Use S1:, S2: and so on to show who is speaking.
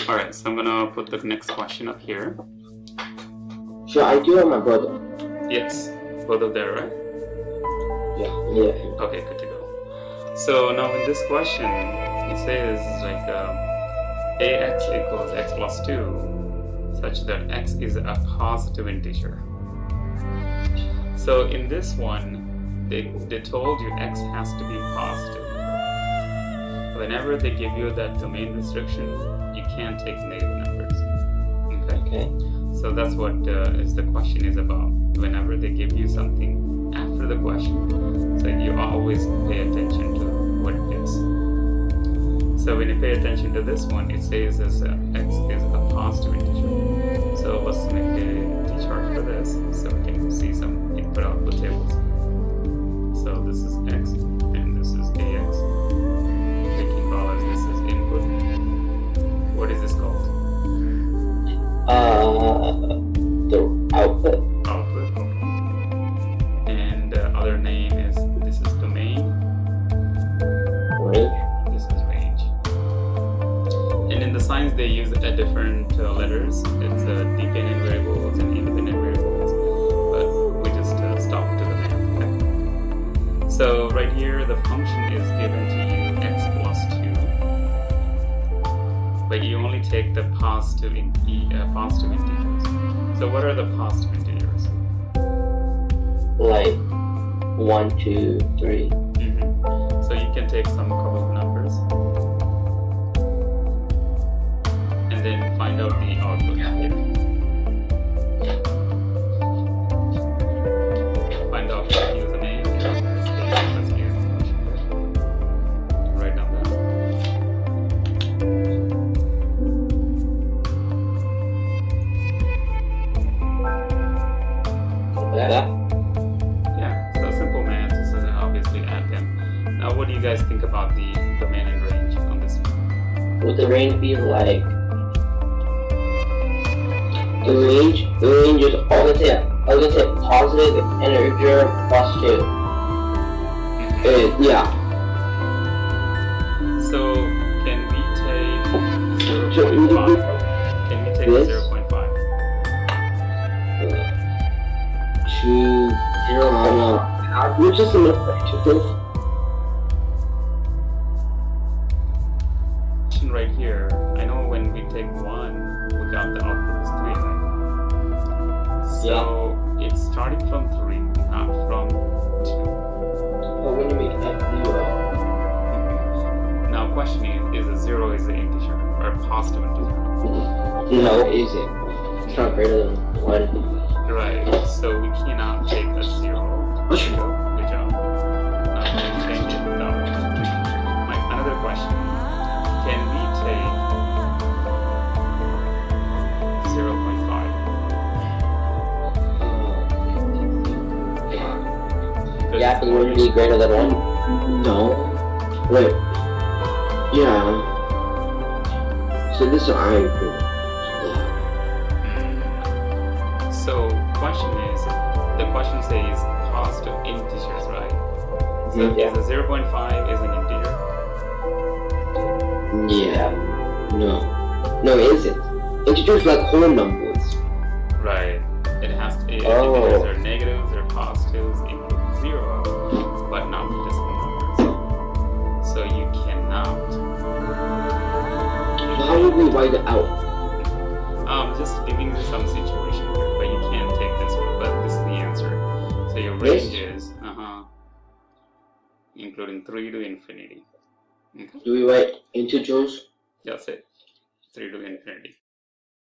S1: Alright, so I'm gonna put the next question up here.
S2: Sure, I do have my brother.
S1: Yes, both of them, right?
S2: Yeah.
S1: Okay, good to go. So now in this question, it says like ax equals x plus 2 such that x is a positive integer. So in this one, they told you x has to be positive. Whenever they give you that domain restriction, you can't take negative numbers. Okay? So that's what is the question is about. Whenever they give you something after the question, so you always pay attention to what it is. So when you pay attention to this one, it says as x is a positive integer. So let's make a T chart for this so we can see some input-output tables. So this is x and this is ax. We can call as this is input. What is this called?
S2: The output.
S1: Output, okay. And the other name is, this is domain.
S2: Range.
S1: This is range. And in the science they use different letters. It's dependent variables and independent variables. But we just stop to the math, okay? So right here the function is given to you x plus 2. But you only take the positive integers. So what are the positive integers?
S2: Like 1, 2, 3.
S1: So you can take some couple of numbers and then find out the output here. Find out the username. Let's use the function. Write down that. Yeah, so simple math, so obviously add them. Now what do you guys think about the domain and range on this one?
S2: Would the range be like the range is I was gonna say positive integer plus 2. Yeah.
S1: So can we take 0.5? Can we take
S2: This?
S1: 0.5?
S2: 2, 0, which is the most
S1: Right here, I know when we take 1, we got the output is 3, right? So it's starting from 3, not from 2.
S2: But when you make that 0.
S1: Now question is a 0 is an integer or a positive integer?
S2: No, it isn't. It's not greater than 1.
S1: Right, so we cannot take a 0. Good job. Now we can change it down. Another question. Can we take 0.5?
S2: Yeah, but it wouldn't be greater than 1. No. Wait. Yeah. So this is I.
S1: So the question says positive integers, right? So is a 0.5 is an integer?
S2: Yeah. No, it isn't. Integers like whole numbers.
S1: Right. It has to. Integers are negatives or positives equal 0, but not decimal numbers. So you cannot.
S2: How would we write it out?
S1: Just giving you some situation here, but you can't take this one. But this is the answer. So your range is including 3 to infinity. Okay.
S2: Do we write integers?
S1: That's it. 3 to infinity.